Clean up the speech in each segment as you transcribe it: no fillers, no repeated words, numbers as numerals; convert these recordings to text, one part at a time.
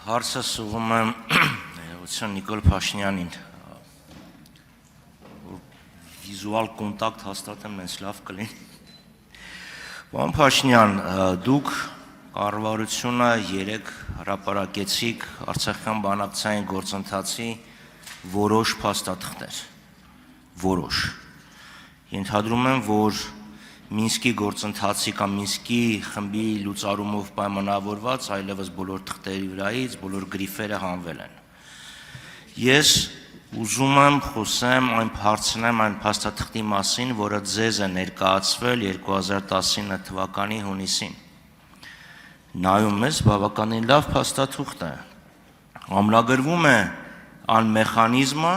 Հարցը սուղում եմ Նիկոլ Փաշինյանին, վիզուալ կոնտակտ հաստատեմ, նենց լավ կլին։ Պարոն Փաշինյան, դուք կառավարությունը երեկ հրապարակեցիք Արցախյան բանակցային գործընթացի որոշ փաստաթղթեր, որոշ։ Ենթադրում եմ, որ Մինսկի գործընթացի կամ Մինսկի խմբի լուծարումով պայմանավորված այլևս բոլոր թղթերի վրայից բոլոր գրիֆերը հանվել են։ Ես ուզում եմ խոսեմ, հարցնեմ այն փաստաթղթի մասին, որը ձեզ է ներկայացվել 2019 թվականի հունիսին։ Նայում ես, բավականին լավ փաստաթուղթ է։ Ամրագրվում է այն մեխանիզմը,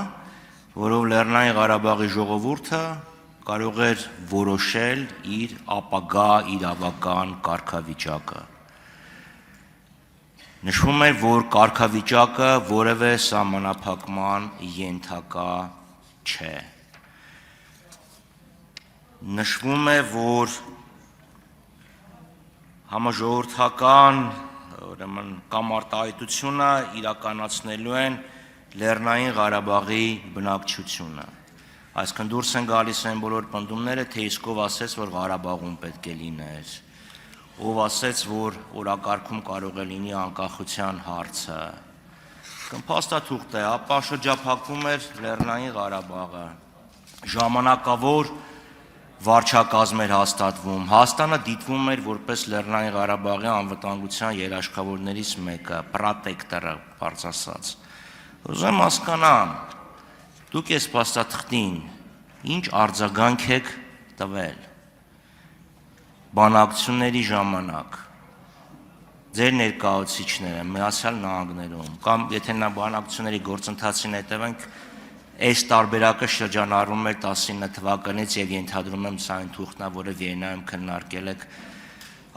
որով Լեռնային Ղարաբաղի ժողովուրդը կարող էր որոշել իր ապագա իրավական կարգավիճակը։ Նշվում է, որ կարգավիճակը որևէ սահմանափակման ենթակա չէ։ Նշվում է, որ համաժողովրդական կամ արտահայտությունը իրականացնելու են Լեռնային Ղարաբաղի բնակչությունը։ Այսինքն դուրս են գալիս այն բոլոր պնդումները, թե իսկ ով ասեց, որ Ղարաբաղում պետք է լիներ, ով ասեց, որ օրակարգում կարող է լինի անկախության հարցը։ Փաստաթուղթ է, ապա շրջափակվում էր Լեռնային Ղարաբաղը, ժամանակավոր վարչակազմ էր հաստատվում, Հայաստանը դիտվում էր որպես Լեռնային Ղարաբաղի անվտանգության երաշխավորներից մեկը, պրոտեկտորը, բարձ ասած։ Ուզում եմ հասկանամ, դուք այս փաստաթղթին ինչ արձագանք եք տվել բանակցությունների ժամանակ, ձեր ներկայացուցիչները Միացյալ Նահանգներում, կամ եթե նա բանակցությունների գործընթացին հետևենք, այս տարբերակը շրջանառվում էր 19 թվականից եւ ենթադրում եմ սա այն թուղթն է, որը Վիեննայում քննարկել եք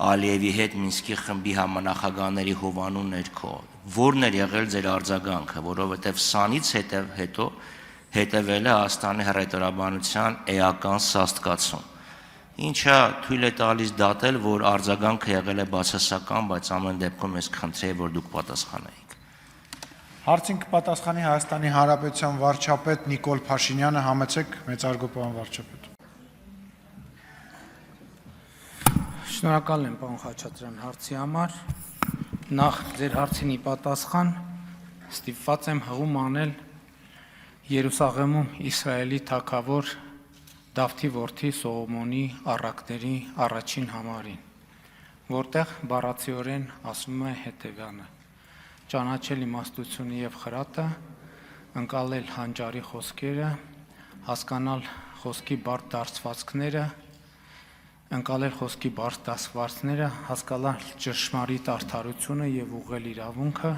Ալիևի հետ Մինսկի խմբի համանախագահների հովանու ներքո։ Որն էր եղել ձեր արձագանքը, որովհետեւ սանից հետո հետևել է Հայաստանի հռետորաբանության էական սաստկացում, ինչը թույլ է տալիս դատել, որ արձագանքը եղել է բացասական, բայց ամեն դեպքում ես կխնդրեի, որ դուք պատասխանեիք։ Հարցին կպատասխանի Հայաստանի Հանրապետության վարչապետ Նիկոլ Փաշինյանը, համեցեք մեծարգո պարոն վարչապետ։ Շնորհակալ եմ պարոն Խաչատրյան հարցի համար։ Նախ ձեր հարցին ի պատասխան ստիպված եմ հղում անել Երուսաղեմում Իսրայելի թագավոր Դավթի որդի Սողոմոնի առակների առաջին համարին, որտեղ բառացիորեն ասվում է հետևյալը. ճանաչել իմաստությունը եւ խրատը, ընկալել հանճարի խոսքերը, հասկանալ խոսքի բարդ դարձվածքները, ընկալել խոսքի բարդ դասվածքները, հասկանալ ճշմարիտ արդարությունը եւ ուղղել իրավունքը,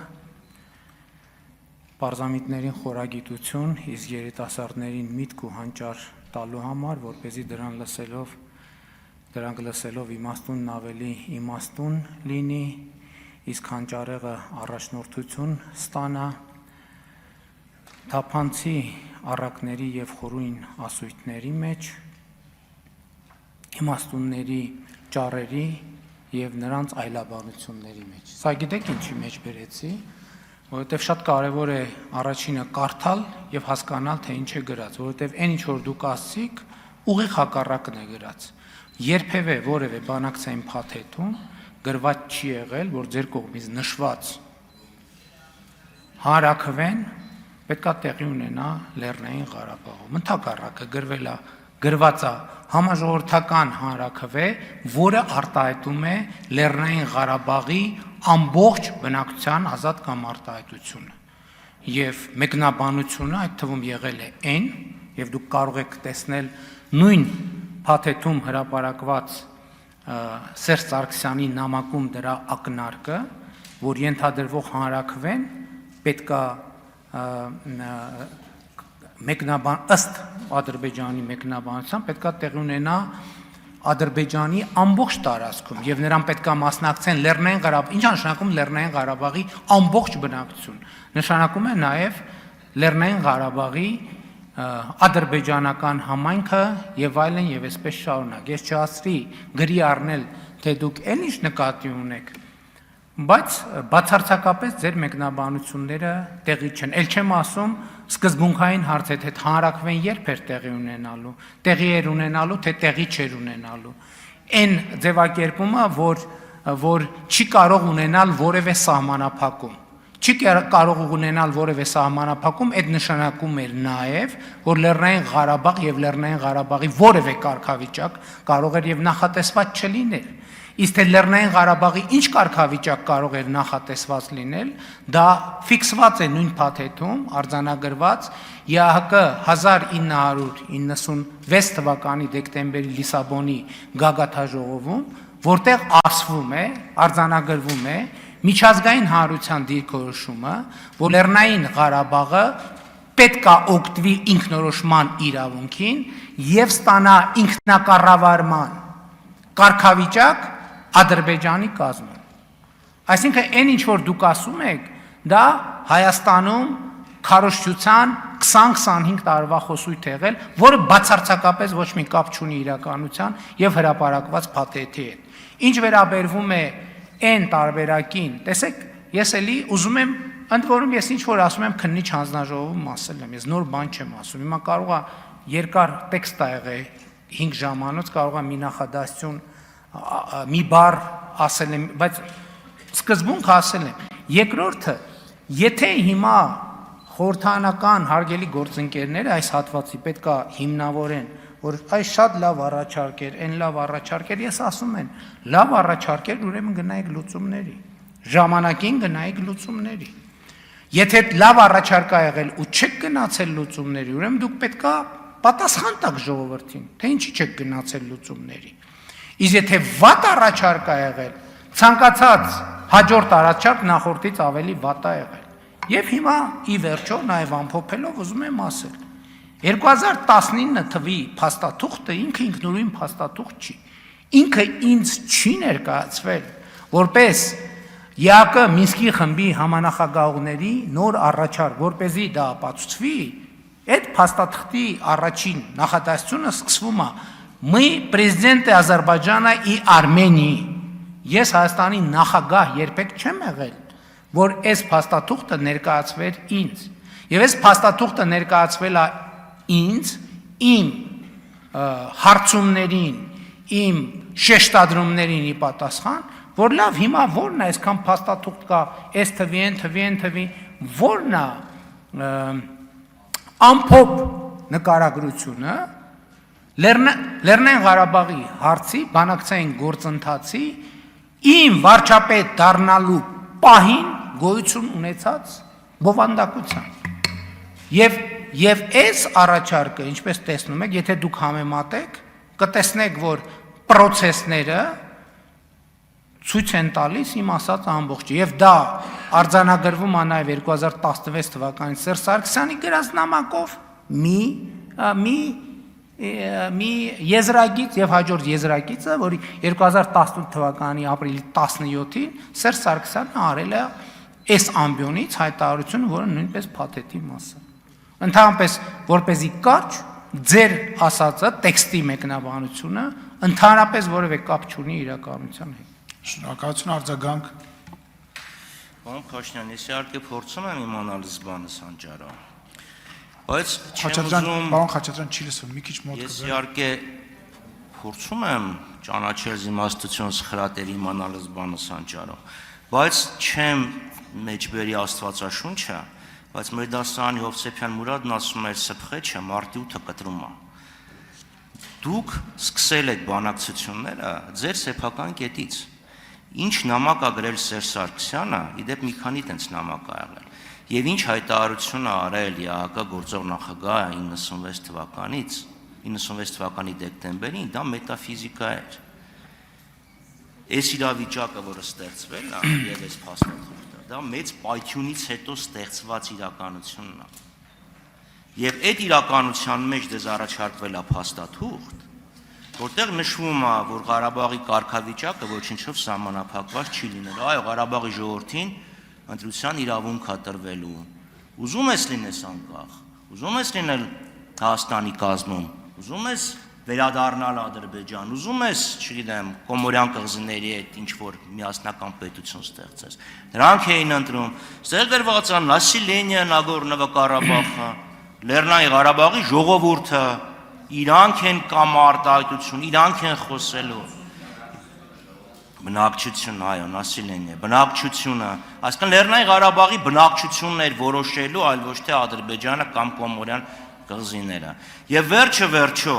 պարզամիտներին խորագիտություն, իսկ երիտասարդներին միտք ու հանճար տալու համար, որպեսզի դրանք լսելով իմաստունն ավելի իմաստուն լինի, իսկ հանճարեղը առաջնորդություն ստանա, թափանցի առակների եւ խորույն ասույթների մեջ, իմաստունների ճառերի եւ նրանց այլաբանությունների մեջ։ Սա գիտեք ինչի մեջ բերեցի, որովհետեւ շատ կարեւոր է առաջինը կարդալ եւ հասկանալ, թե ինչ է գրած, որովհետեւ այն ինչ որ դուք ասցիք, ուղիղ հակառակն է գրած։ Երբևէ որևէ բանակցային փաթեթում գրված չի եղել, որ ձեր կողմից նշված հանրաքվեն պետքա տեղի ունենա Լեռնային Ղարաբաղում։ Ընդհակառակը գրված է համաժողովրդական հանրաքվե, որը արտահայտում է Լեռնային Ղարաբաղի ամբողջ բնակչության ազատ կամ արտահայտությունը։ Եվ մեկնաբանությունը այդ թվում եղել է այն, եւ դուք կարող եք տեսնել նույն փաթեթում հրապարակված Սերժ Սարգսյանի նամակում դրա ակնարկը, որ ենթադրվող հանրաքվեն պետքա ըստ Ադրբեջանի մեկնաբանության պետքա տեղի ունենա Ադրբեջանի ամբողջ տարածքում եւ նրան պետքա մասնակցեն Լեռնային Ղարաբաղ, ինչ նշանակում Լեռնային Ղարաբաղի ամբողջ բնակչություն։ Նշանակում է նաեւ Լեռնային Ղարաբաղի ադրբեջանական համայնքը եւ այլն եւ այսպես շարունակ։ Ես չհասցրի գրի առնել, թե դուք այն ինչ նկատի ունեք բայց բացարձակապես ձեր մեկնաբանությունները տեղի չեն։ Էլ չեմ ասում սկզբունքային հարց է, թե հանրաքվեն երբ էր տեղի ունենալու, տեղի էր ունենալու, թե տեղի չէր ունենալու։ Այն ձևակերպումը, որ չի կարող ունենալ որևէ սահմանափակում։ Չի կարող ունենալ որևէ սահմանափակում, այդ նշանակում էր նաև, որ Լեռնային Ղարաբաղ եւ Լեռնային Ղարաբաղի որևէ կարգավիճակ կարող էր եւ նախատեսված չլինել։ Իսկ թե Լեռնային Ղարաբաղի ինչ կարգավիճակ կարող էր նախատեսված լինել, դա ֆիքսված է նույն փաթեթում, արձանագրված ԵԱՀԿ 1996 թվականի դեկտեմբերի Լիսաբոնի գագաթաժողովում, որտեղ ասվում է, արձանագրվում է միջազգային հանրության դիրքորոշումը, որ Լեռնային Ղարաբաղը պետք է օգտվի ինքնորոշման իրավունքին եւ ստանա ինքնակառավարման կարգավիճակ Ադրբեջանի կազմում։ Այսինքն այն ինչ որ դուք ասում եք, դա Հայաստանում քարոզչության 20-25 տարվա խոսույթ եղել, որը բացարձակապես ոչ մի կապ չունի իրականության եւ հրապարակված փաթեթի հետ։ Ինչ վերաբերվում է այն տարբերակին, տեսեք, ես էլի ուզում եմ, ընդ որում ես ինչ որ ասում եմ քննիչ հանձնաժողովում ասել եմ, ես նոր բան չեմ ասում։ Հիմա կարող է երկար տեքստ ա եղել 5 ժամանոց, կարող է մի նախադասություն մի բառ ասել եմ, բայց սկզբունքը ասել եմ։ Երկրորդը, եթե հիմա խորհրդանական հարգելի գործընկերները այս հատվածի պետքա հիմնավորեն, որ այս շատ լավ առաջարկ էր, այն լավ առաջարկ էր, ես ասում եմ, լավ առաջարկ էր, ուրեմն գնայիք լուծումների, ժամանակին գնայիք լուծումների։ Եթե լավ առաջարկ ա եղել ու չեք գնացել լուծումների, ուրեմն դուք պետքա պատասխան տաք ժողովրդին, թե ինչի չեք գնացել լուծումների։ Իսկ եթե վատ առաջարկ ա եղել, ցանկացած հաջորդ առաջարկ նախորդից ավելի վատ ա եղել։ Եվ հիմա ի վերջո նաև ամփոփելով ուզում եմ ասել 2019 թվի փաստաթուղթը ինքը ինքնուրույն փաստաթուղթ չի։ Ինքը ինձ չի ներկայացվել որպես ԵԱՀԿ Մինսկի խմբի համանախագահողների նոր առաջարկ, որպեսզի դա ապացուցվի, այդ փաստաթղթի առաջին նախադասությունը սկսվում է «Мы президенты Ադրբեջանը и Արմենիի»։ Ես Հայաստանի նախագահ երբեք չեմ եղել, որ այս փաստաթուղթը ներկայացվեր ինձ։ Եվ այս փաստաթուղթը ներկայացվել է ինձ, իմ հարցումներին, իմ շեշտադրումներին ի պատասխան, որ լավ հիմա որն է այսքան փաստաթուղթ կա, այս թվի, այն թվի, որն է ամփոփ նկարագրությունը Լեռնային Ղարաբաղի հարցի բանակցային գործընթացի իմ վարչապետ դառնալու պահին գոյություն ունեցած բովանդակության։ Եվ այս առաջարկը, ինչպես տեսնում եք, եթե դուք համեմատեք, կտեսնեք, որ պրոցեսները ցույց են տալիս իմ ասած ամբողջը։ Եվ դա արձանագրվում է նաև 2016 թվականին Սերժ Սարգսյանի գրած նամակով մի եզրագիծ եւ հաջորդ եզրագիծը, որի 2018 թվականի ապրիլի 17-ին Սերժ Սարգսյանը արել է այս ամբիոնից հայտարարություն, որը նույնպես փաթեթի մաս է։ Ընդհանրապես, որպեսզի կարճ ձեր ասածը տեքստի մեկնաբանությունը ընդհանրապես որևէ կապ չունի իրականության հետ։ Շնորհակալություն արձագանք։ Պարոն Փաշինյան, ես իհարկե փորձում եմ իմանալ զբանս հանճարը, բայց Պարոն Խաչատրյան չի լսվում, մի քիչ մոտ ես իհարկե փորձում եմ ճանաչել իմաստություն սխրատել իմանալ զբանս հանճարը, բայց չեմ մեջբերի Աստվածաշունչը, բայց մեր դասարանի Հովսեփյան Մուրադն ասում էր սփխե չէ, մարտի 8-ը կտրում է։ Դուք սկսել եք բանակցությունները ձեր սեփական կետից։ Ինչ նամակ ա գրել Սերժ Սարգսյանը, իդեպ մի քանի տենց նամակ ա եղել։ Եվ ինչ հայտարարություն ա արել ԵԱՀԿ գործող նախագահը 96 թվականի դեկտեմբերին, դա մետաֆիզիկա էր։ Այս իրավիճակը, որը ստեղծվել է, եւ այս փաստաթուղթը, դա մեծ պայթյունից հետո ստեղծված իրականությունն է։ Եվ այդ իրականության մեջ դες առաջարկվել է փաստաթուղթ, որտեղ նշվում է, որ Ղարաբաղի կարգավիճակը ոչինչով սահմանափակված չի լինելու։ Այո, Ղարաբաղի ժողովրդին ընտրության իրավունք է տրվելու։ Ուզում ես լինես անկախ, ուզում ես լինել Հայաստանի կազմում, ուզում ես վերադառնալ Ադրբեջան, ուզում ես, չգիտեմ, Կոմորյան կղզիների հետ ինչ որ միասնական պետություն ստեղծես։ Նրանք էին ընտրում, ստեղ գրված է Նասիլենիա Նագորնո-Ղարաբաղը, Լեռնային Ղարաբաղի ժողովուրդը, իրանք են կամ արտահայտություն, իրանք են խոսելու։ Բնակչություն, այո, Նասիլենիա, բնակչությունը, այսինքն Լեռնային Ղարաբաղի բնակչությունն էր որոշելու, այլ ոչ թե Ադրբեջանը կամ Կոմորյան կղզիները։ Եվ վերջը,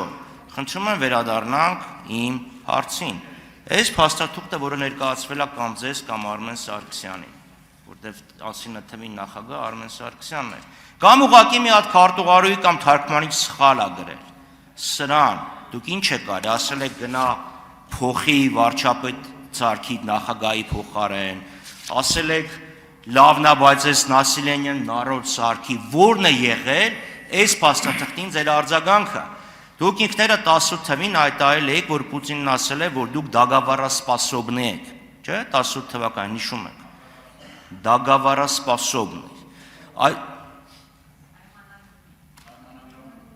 խնդրում եմ վերադառնանք իմ հարցին։ Այս փաստաթուղթը, որը ներկայացվել է կամ ձեզ կամ Արմեն Սարգսյանին, որտեղ ասինը թվի նախագահ Արմեն Սարգսյանն է, կամ ուղղակի մի հատ քարտուղարուի կամ թարգմանիչ սխալ է գրել։ Սրան դուք ինչ եք արել, ասել եք գնա փոխի վարչապետ Ցարքի նախագահի փոխարեն, ասել եք լավն է, բայց այս Նասիլենյան նարոդ Սարքի որն է եղել այս փաստաթղթին ձեր արձագանքը։ Դուք ինքներդ 18 թվին հայտարարել եք, որ Պուտինն ասել է, որ դուք դագավարասպասոբնի եք, չէ՞, 18 թվականին հիշում եք։ Դագավարասպասոբն։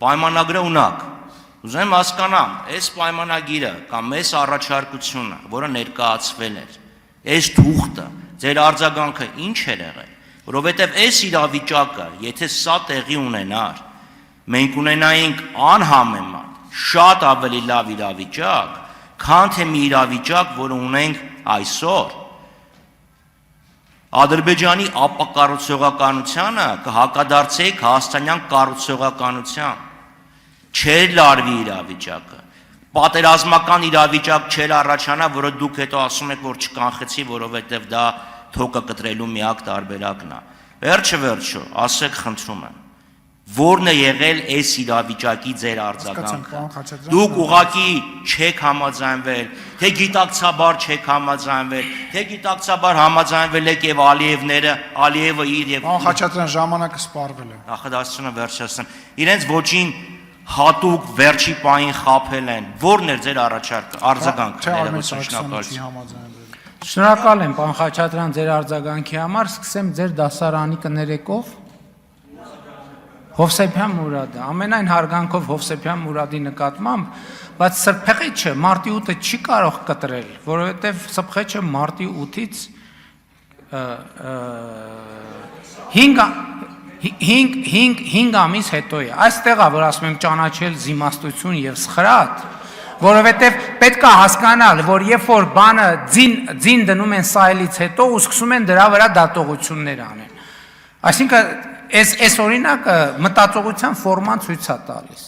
Պայմանագրը ունակ։ Ուզում եմ հասկանամ, այս պայմանագիրը կամ այս առաջարկությունը, որը ներկայացվել էր, այս թուղթը, ձեր արձագանքը ինչ էր եղել, որովհետև այս իրավիճակը, եթե սա տեղի ունենար, մենք ունենայինք անհամեմատ շատ ավելի լավ իրավիճակ, քան թե մի իրավիճակ, որը ունենք այսօր։ Ադրբեջանի ապակառուցողականությանը կհակադարձեիք հայաստանյան կառուցողականության։ Չէր լարվի իրավիճակը, պատերազմական իրավիճակ չէր առաջանա, որը դուք հետո ասում եք, որ չկանխեցի, որովհետև դա թոկը կտրելու միակ տարբերակն է։ Վերջը, ասեք խնդրում եմ, որն է եղել այս իրավիճակի ձեր արձագանքը։ Դուք ուղղակի չեք համաձայնվել, թե գիտակցաբար չեք համաձայնվել, թե գիտակցաբար համաձայնվել եք եւ Ալիևը իր եւ Պարոն Խաչատրյան, ժամանակը սպառվել է։ Նախադասությունը վերջացնեմ։ Իրենց ոչին հատուկ վերջի պահին խաբել են։ Ո՞րն էր ձեր արձագանքը։ Շնորհակալ եմ, պարոն Խաչատրյան, ձեր արձագանքի համար, սկսեմ ձեր դասարանի կներեկով։ Հովսեփյան Մուրադը, ամենայն հարգանքով Հովսեփյան Մուրադի նկատմամբ, բայց սրբեղիչը մարտի 8-ը չի կարող կտրել, որովհետև սրբեղիչը մարտի 8-ից 5 ամիս հետո է։ Այստեղ է, որ ասում եմ ճանաչել զիմաստություն եւ սխրատ, որովհետև պետք է հասկանալ, որ երբ որ բանը ձին դնում են սայլից հետո ու սկսում են դրա վրա դատողություններ անել։ Այսինքն այս օրինակը մտածողության ֆորման ցույց է տալիս։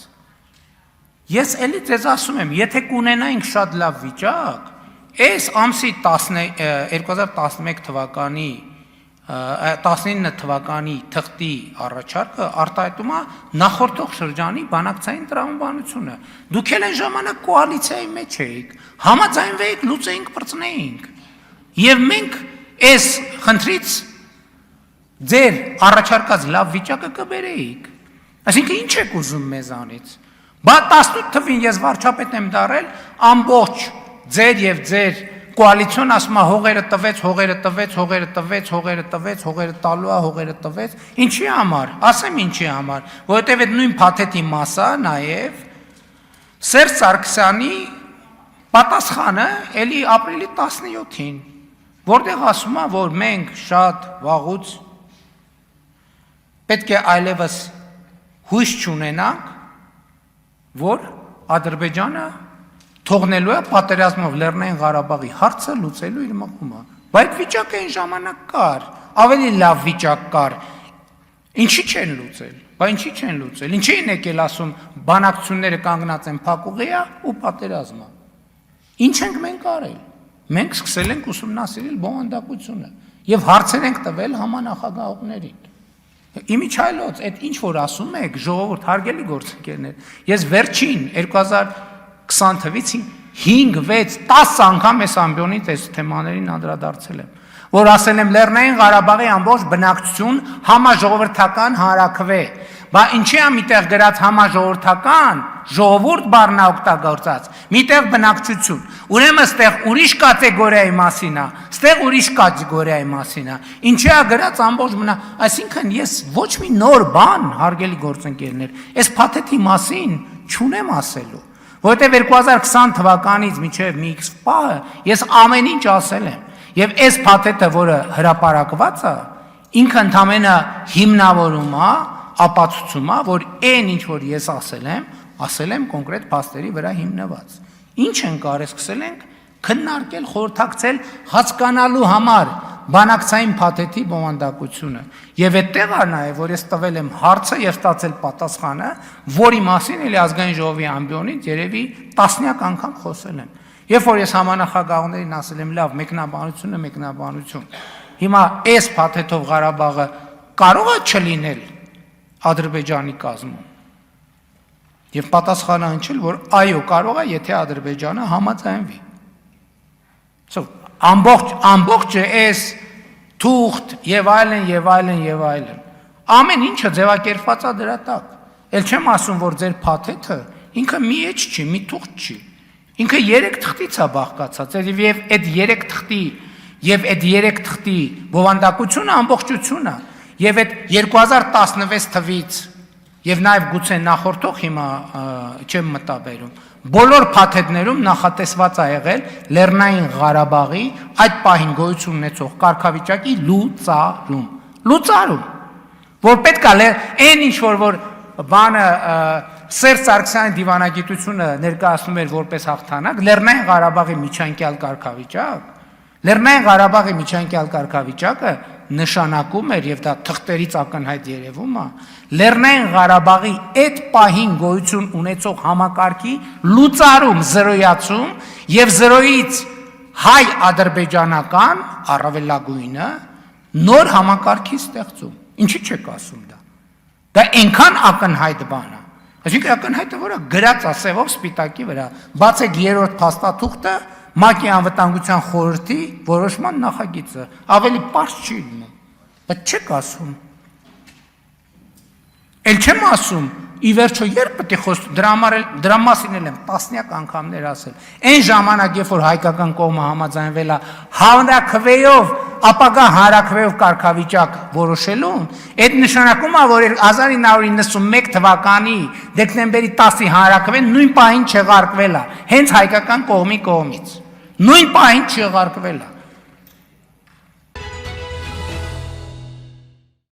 Ես էլի ձեզ ասում եմ, եթե կունենայինք շատ լավ վիճակ, այս ամսի 2011 թվականի 19 թվականի թղթի առաջարկը արտահայտում է նախորդող շրջանի բանակցային տրամաբանությունը։ Դուք էլ այն ժամանակ կոալիցիայի մեջ էիք, համաձայնվեիք, լուծեինք, պրծնեինք։ Եվ մենք այս խնդրից ձեր առաջարկած լավ վիճակը կբերեիք։ Այսինքն ինչ եք ուզում մեզանից։ Բա 18 թվին ես վարչապետ եմ դարել, ամբողջ ձեր եւ ձեր կոալիցիոն ասում է հողերը տվեց, ինչի համար, ասեմ ինչի համար, որովհետև այդ նույն փաթեթի մասա նաև Սերժ Սարգսյանի պատասխանը էլի ապրիլի 17-ին, որտեղ ասում է, որ մենք շատ վաղուց պետք է այլևս հույս չունենանք, որ Ադրբեջանը թողնելու է պատերազմով Լեռնային Ղարաբաղի հարցը լուծելու իր մղումը։ Բայց վիճակը այն ժամանակ կար, ավելի լավ վիճակ կար։ Ինչի չեն լուծել։ Բայց ինչի չեն լուծել։ Ինչի են եկել ասում բանակցությունները կանգնած են փակուղիա ու պատերազմը։ Ինչ ենք մենք արել։ Մենք սկսել ենք ուսումնասիրել բովանդակությունը եւ հարցեր ենք տվել համանախագահողներին։ Իմիջայլոց, այդ ինչ որ ասում եք, ժողովուրդ, հարգելի գործընկերներ, ես վերջին 2020 թվից 5-6-10 անգամ այս ամբիոնից այս թեմաներին անդրադարձել եմ, որ ասել եմ Լեռնային Ղարաբաղի ամբողջ բնակչություն համաժողովրդական հանրաքվե, բա ինչի՞ է միտեղ գրած համաժողովրդական, ժողովուրդ բառն է օգտագործած, միտեղ բնակչություն, ուրեմն ստեղ ուրիշ կատեգորիայի մասին է, ստեղ ուրիշ կատեգորիայի մասին է, ինչի՞ է գրած ամբողջ այսինքն ես ոչ մի նոր բան, հարգելի գործընկերներ, այս փաթեթի մասին չունեմ ասելու, Որովհետև 2020 թվականից մինչև մի X պահը ես ամեն ինչ ասել եմ, եւ այս փաթեթը, որը հրապարակված է, ինքը ընդհանրապես հիմնավորում է, ապացուցում է, որ այն ինչ որ ես ասել եմ կոնկրետ փաստերի վրա հիմնված։ Ինչ ենք արել, սկսել ենք քննարկել, խորհրդակցել հասկանալու համար բանակցային փաթեթի բովանդակությունը։ Եվ այդտեղ է նաև, որ ես տվել եմ հարցը եւ ստացել պատասխանը, որի մասին էլի ազգային ժողովի ամբիոնից երևի տասնյակ անգամ խոսել եմ։ Երբ որ ես համանախագահողներին ասել եմ, լավ, մեկնաբանություն։ Հիմա այս փաթեթով Ղարաբաղը կարող է չլինել Ադրբեջանի կազմում։ Եվ պատասխանը հնչել, որ այո, կարող է, եթե Ադրբեջանը համաձայնվի։ Ամբողջը այս թուղթ եւ այլն։ Ամեն ինչը ձևակերպված է դրա տակ։ Էլ չեմ ասում, որ ձեր փաթեթը ինքը մի էջ չի, մի թուղթ չի։ Ինքը 3 թղթից է բաղկացած, եւ այդ 3 թղթի բովանդակությունը ամբողջությունն է։ Եվ այդ 2016 թվից եւ նաեւ գուցե նախորդող հիմա չեմ մտաբերում, բոլոր փաթեթներում նախատեսված է եղել Լեռնային Ղարաբաղի այդ պահին գոյություն ունեցող կարգավիճակի լուծարում, որ պետք է այն ինչ որ բանը Սերժ Սարգսյանի դիվանագիտությունը ներկայացնում էր որպես հաղթանակ, Լեռնային Ղարաբաղի միջանկյալ կարգավիճակ, Լեռնային Ղարաբաղի միջանկյալ կարգավիճակը նշանակում էր եւ դա թղթերից ակնհայտ երևում է Լեռնային Ղարաբաղի այդ պահին գոյություն ունեցող համակարգի լուծարում, զրոյացում եւ զրոյից հայ-ադրբեջանական առավելագույնը նոր համակարգի ստեղծում։ Ինչի՞ չեք ասում դա։ Դա այնքան ակնհայտ բան է։ Այսինքն ակնհայտը որը գրած է սևով սպիտակի վրա։ Բացեք 3-րդ փաստաթուղթը ՄԱԿ-ի անվտանգության խորհրդի որոշման նախագիծը, ավելի պարզ չի լինում, բայց չեք ասում։ Էլ չեմ ասում, ի վերջո երբ պետք է խոսում, դրա մասին եմ տասնյակ անգամներ ասել։ Այն ժամանակ, երբ որ հայկական կողմը համաձայնվել է հանրաքվեով, ապագա հանրաքվեով կարգավիճակ որոշելուն, այդ նշանակում է, որ 1991 թվականի դեկտեմբերի 10-ի հանրաքվեն նույն պահին չեղարկվել է, հենց հայկական կողմի կողմից։ Նույն պահին չեղարկվել է։